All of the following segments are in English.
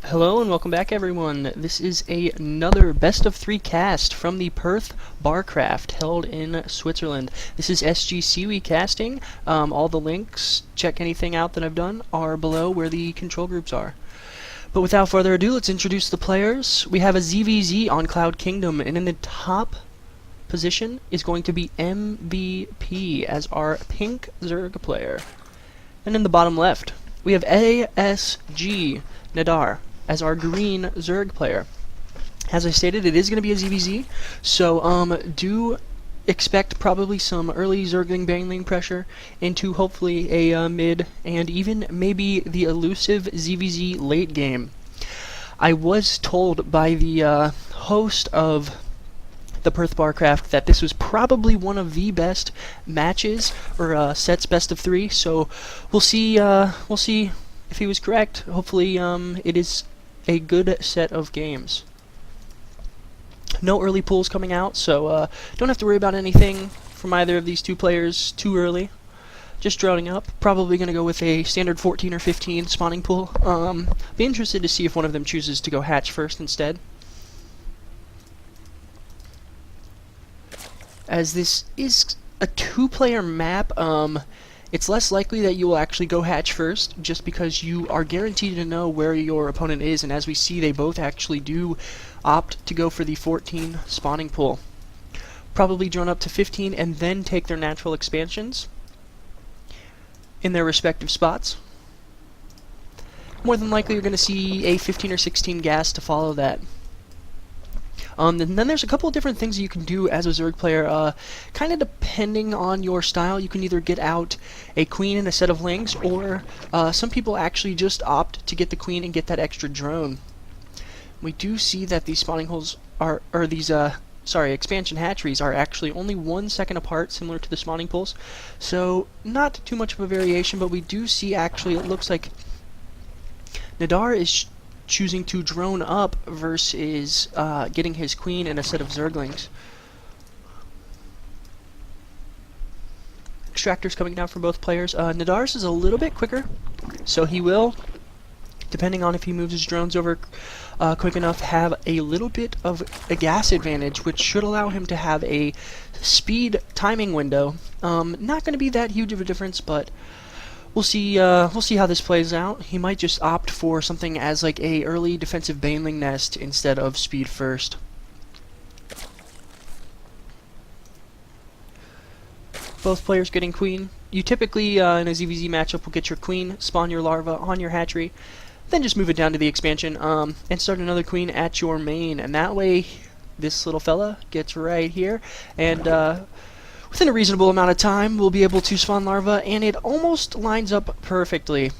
Hello and welcome back, everyone. This is another best of 3 cast from the Perth Barcraft held in Switzerland. This is SGCW casting. All the links, check anything out that I've done, are below where the control groups are. But without further ado, let's introduce the players. We have a ZVZ on Cloud Kingdom, and in the top position is going to be MVP as our pink Zerg player. And in the bottom left, we have ASG Nadir as our green Zerg player. As I stated, it is going to be a ZVZ, so do expect probably some early Zergling Bangling pressure into hopefully a mid and even maybe the elusive ZVZ late game. I was told by the host of the Perth Barcraft that this was probably one of the best matches or sets best of 3, so we'll see if he was correct. Hopefully it is a good set of games. No early pools coming out, so don't have to worry about anything from either of these two players too early. Just droning up. Probably going to go with a standard 14 or 15 spawning pool. Be interested to see if one of them chooses to go hatch first instead. As this is a 2-player map, it's less likely that you will actually go hatch first, just because you are guaranteed to know where your opponent is, and as we see, they both actually do opt to go for the 14 spawning pool. Probably drone up to 15 and then take their natural expansions in their respective spots. More than likely you're going to see a 15 or 16 gas to follow that. And then there's a couple of different things you can do as a Zerg player, kind of depending on your style. You can either get out a queen and a set of lings, or some people actually just opt to get the queen and get that extra drone. We do see that these spawning holes are, or these, expansion hatcheries are actually only 1 second apart, similar to the spawning pools. So not too much of a variation, but we do see actually it looks like Nadir is choosing to drone up versus getting his queen and a set of Zerglings. Extractors coming down from both players. Nadir's is a little bit quicker, so he will, depending on if he moves his drones over quick enough, have a little bit of a gas advantage, which should allow him to have a speed timing window. Not going to be that huge of a difference, but we'll see how this plays out. He might just opt for something as like a early defensive Baneling nest instead of speed first. Both players getting queen. You typically in a ZVZ matchup will get your queen, spawn your larva on your hatchery, then just move it down to the expansion and start another queen at your main, and that way this little fella gets right here, and within a reasonable amount of time, we'll be able to spawn larva, and it almost lines up perfectly.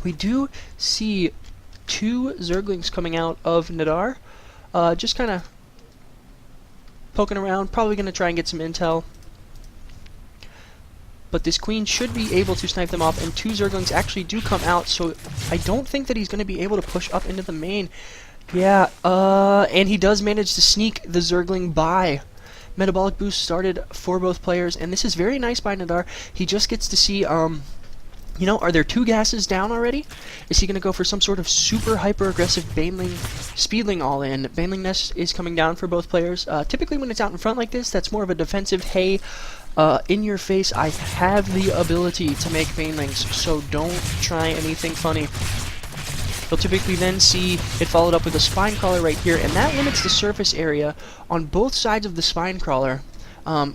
We do see 2 Zerglings coming out of Nadir, just kind of poking around, probably going to try and get some intel. But this queen should be able to snipe them off, and 2 Zerglings actually do come out, so I don't think that he's going to be able to push up into the main. Yeah, and he does manage to sneak the Zergling by. Metabolic boost started for both players, and this is very nice by Nadir. He just gets to see, you know, are there 2 gases down already? Is he going to go for some sort of super hyper-aggressive Baneling, Speedling all-in? Baneling nest is coming down for both players. Typically when it's out in front like this, that's more of a defensive, hey, in your face, I have the ability to make Banelings, so don't try anything funny. You'll typically then see it followed up with a spine crawler right here, and that limits the surface area on both sides of the spine crawler,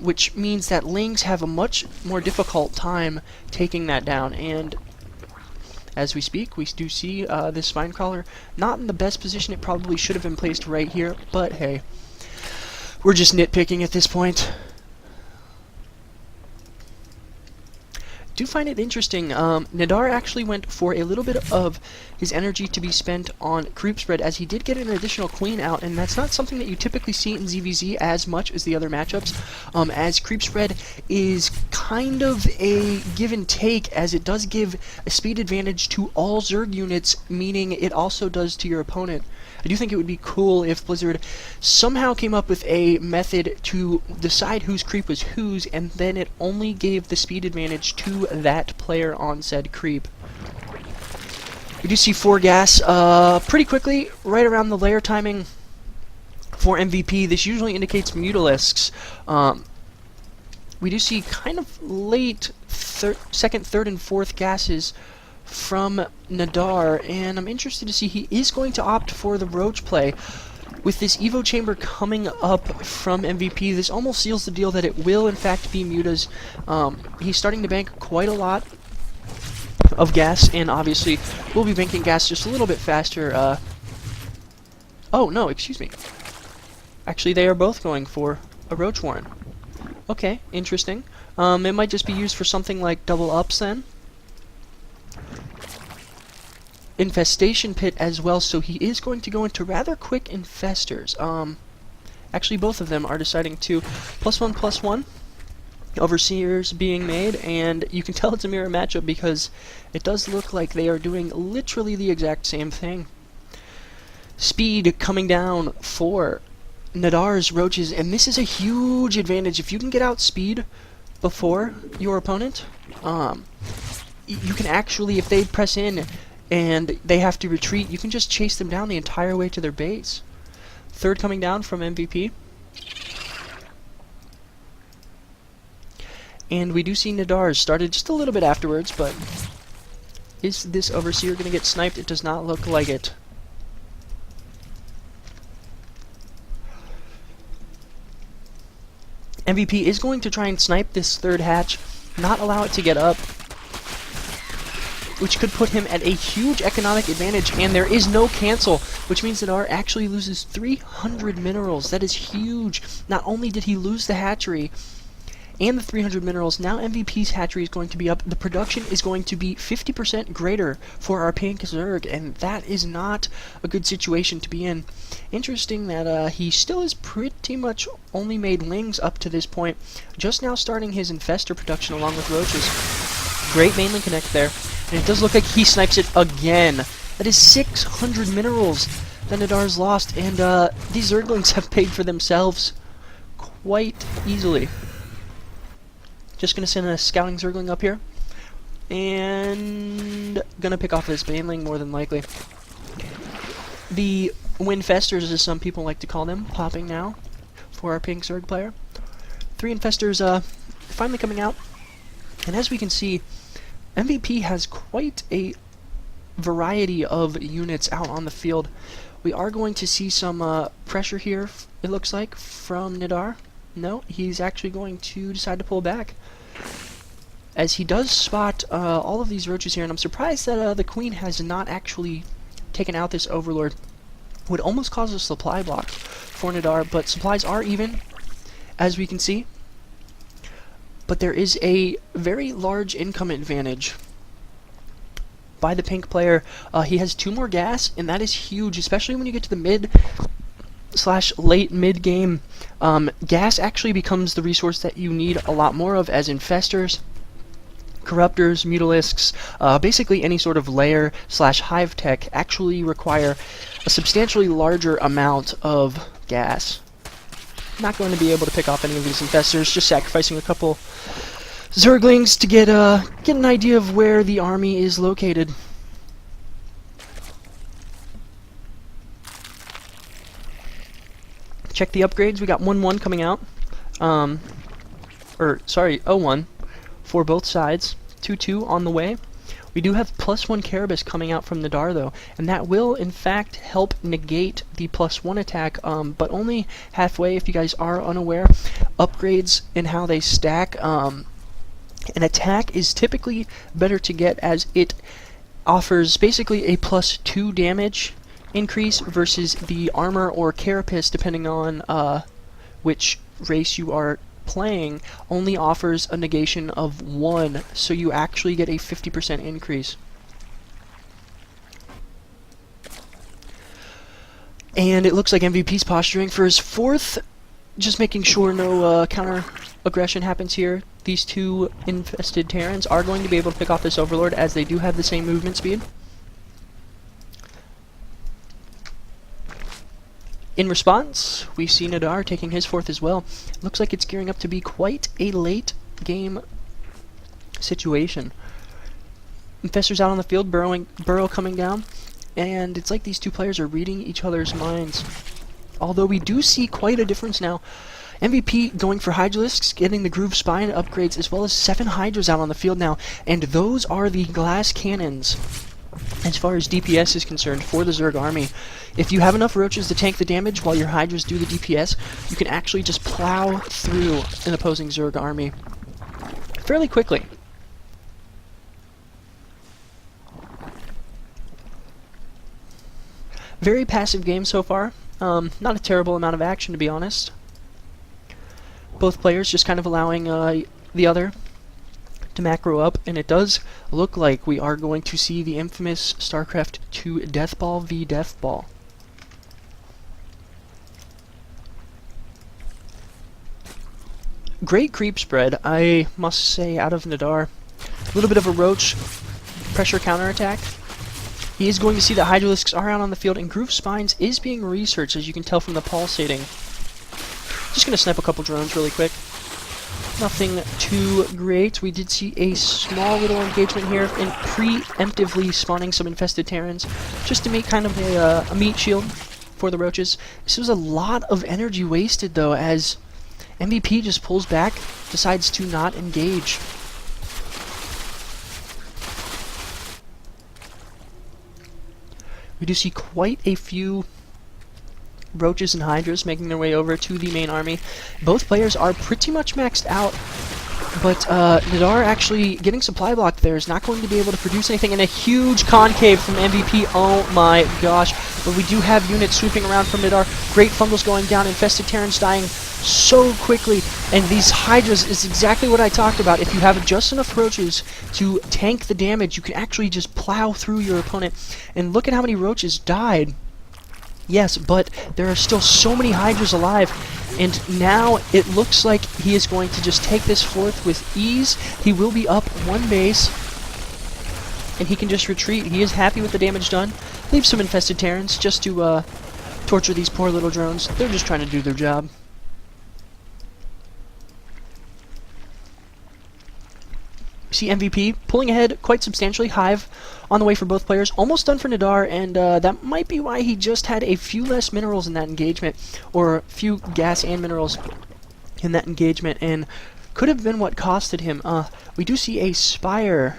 which means that lings have a much more difficult time taking that down. And as we speak, we do see this spine crawler not in the best position. It probably should have been placed right here, but hey, we're just nitpicking at this point. Do find it interesting. Nadir actually went for a little bit of his energy to be spent on creep spread, as he did get an additional queen out, and that's not something that you typically see in ZVZ as much as the other matchups, as creep spread is kind of a give and take, as it does give a speed advantage to all Zerg units, meaning it also does to your opponent. I do think it would be cool if Blizzard somehow came up with a method to decide whose creep was whose, and then it only gave the speed advantage to that player on said creep. We do see 4 gas pretty quickly, right around the layer timing for MVP. This usually indicates Mutalisks. We do see kind of late second, third, and fourth gases from Nadir, and I'm interested to see he is going to opt for the Roach play. With this Evo Chamber coming up from MVP, this almost seals the deal that it will in fact be Mutas. He's starting to bank quite a lot of gas, and obviously we'll be banking gas just a little bit faster. Oh, no, excuse me. Actually, they are both going for a Roach Warren. Okay, interesting. It might just be used for something like double ups then. Infestation Pit as well, so he is going to go into rather quick infestors. Actually, both of them are deciding to +1/+1 Overseers being made, and you can tell it's a mirror matchup because it does look like they are doing literally the exact same thing. Speed coming down for Nadir's Roaches, and this is a huge advantage. If you can get out speed before your opponent, you can actually, if they press in and they have to retreat, you can just chase them down the entire way to their base. Third coming down from MVP. And we do see Nadir's started just a little bit afterwards, but is this Overseer going to get sniped? It does not look like it. MVP is going to try and snipe this third hatch, not allow it to get up, which could put him at a huge economic advantage, and there is no cancel, which means that R actually loses 300 minerals. That is huge. Not only did he lose the hatchery and the 300 minerals, now MVP's hatchery is going to be up. The production is going to be 50% greater for our pink Zerg, and that is not a good situation to be in. Interesting that he still is pretty much only made Lings up to this point, just now starting his Infestor production along with Roaches. Great mainland connect there, and it does look like he snipes it again. That is 600 minerals that Nadir's lost, and these Zerglings have paid for themselves quite easily. Just gonna send a scouting Zergling up here, and gonna pick off this Baneling more than likely. The Winfesters, as some people like to call them, popping now for our pink Zerg player. 3 Infestors finally coming out, and as we can see, MVP has quite a variety of units out on the field. We are going to see some pressure here, it looks like, from Nadir. No, he's actually going to decide to pull back, as he does spot all of these Roaches here, and I'm surprised that the Queen has not actually taken out this Overlord. Would almost cause a supply block for Nadir, but supplies are even, as we can see. But there is a very large income advantage by the pink player. He has 2 more gas, and that is huge, especially when you get to the mid/late mid-game. Gas actually becomes the resource that you need a lot more of, as Infestors, Corruptors, Mutalisks, basically any sort of layer/hive tech actually require a substantially larger amount of gas. Not going to be able to pick off any of these Infestors, just sacrificing a couple Zerglings to get an idea of where the army is located. Check the upgrades. We got 1-1 coming out. Sorry, 0-1 for both sides. 2-2 on the way. We do have +1 Carabas coming out from Nadir, though, and that will, in fact, help negate the +1 attack, but only halfway, if you guys are unaware. Upgrades and how they stack. An attack is typically better to get, as it offers basically a +2 damage increase versus the armor or carapace, depending on which race you are playing, only offers a negation of 1, so you actually get a 50% increase. And it looks like MVP's posturing for his 4th, just making sure no counter aggression happens here. These 2 infested Terrans are going to be able to pick off this Overlord, as they do have the same movement speed. In response, we see Nadir taking his 4th as well. Looks like it's gearing up to be quite a late game situation. Infestors out on the field, Burrow coming down, and it's like these two players are reading each other's minds. Although we do see quite a difference now. MVP going for Hydralisks, getting the Groove Spine upgrades, as well as 7 Hydras out on the field now, and those are the glass cannons as far as DPS is concerned for the Zerg army. If you have enough roaches to tank the damage while your Hydras do the DPS, you can actually just plow through an opposing Zerg army fairly quickly. Very passive game so far. Not a terrible amount of action, to be honest. Both players just kind of allowing the other to macro up, and it does look like we are going to see the infamous StarCraft 2 Deathball v Deathball. Great creep spread, I must say, out of Nadir. A little bit of a roach pressure counterattack. He is going to see that Hydralisks are out on the field, and Groove Spines is being researched, as you can tell from the pulsating. Just going to snap a couple drones really quick. Nothing too great. We did see a small little engagement here in preemptively spawning some infested Terrans, just to make kind of a meat shield for the roaches. This was a lot of energy wasted, though, as MVP just pulls back, decides to not engage. We do see quite a few roaches and hydras making their way over to the main army. Both players are pretty much maxed out, but Nadir actually getting supply blocked there is not going to be able to produce anything, and a huge concave from MVP. Oh my gosh. But we do have units sweeping around from Nadir. Great fungals going down, infested Terrans dying so quickly, and these hydras is exactly what I talked about. If you have just enough roaches to tank the damage, you can actually just plow through your opponent. And look at how many roaches died. Yes, but there are still so many hydras alive, and now it looks like he is going to just take this forth with ease. He will be up 1 base, and he can just retreat. He is happy with the damage done. Leave some infested Terrans just to torture these poor little drones. They're just trying to do their job. See MVP pulling ahead quite substantially. Hive on the way for both players. Almost done for Nadir, and that might be why he just had a few less minerals in that engagement, or a few gas and minerals in that engagement, and could have been what costed him. We do see a Spire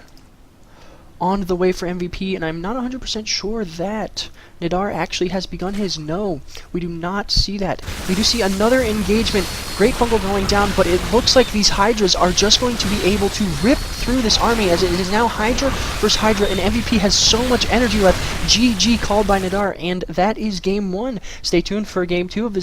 on the way for MVP, and I'm not 100% sure that Nadir actually has begun his no. We do not see that. We do see another engagement. Great fungal going down, but it looks like these Hydras are just going to be able to rip through this army, as it is now Hydra versus Hydra, and MVP has so much energy left. GG called by Nadir, and that is game 1. Stay tuned for game 2 of this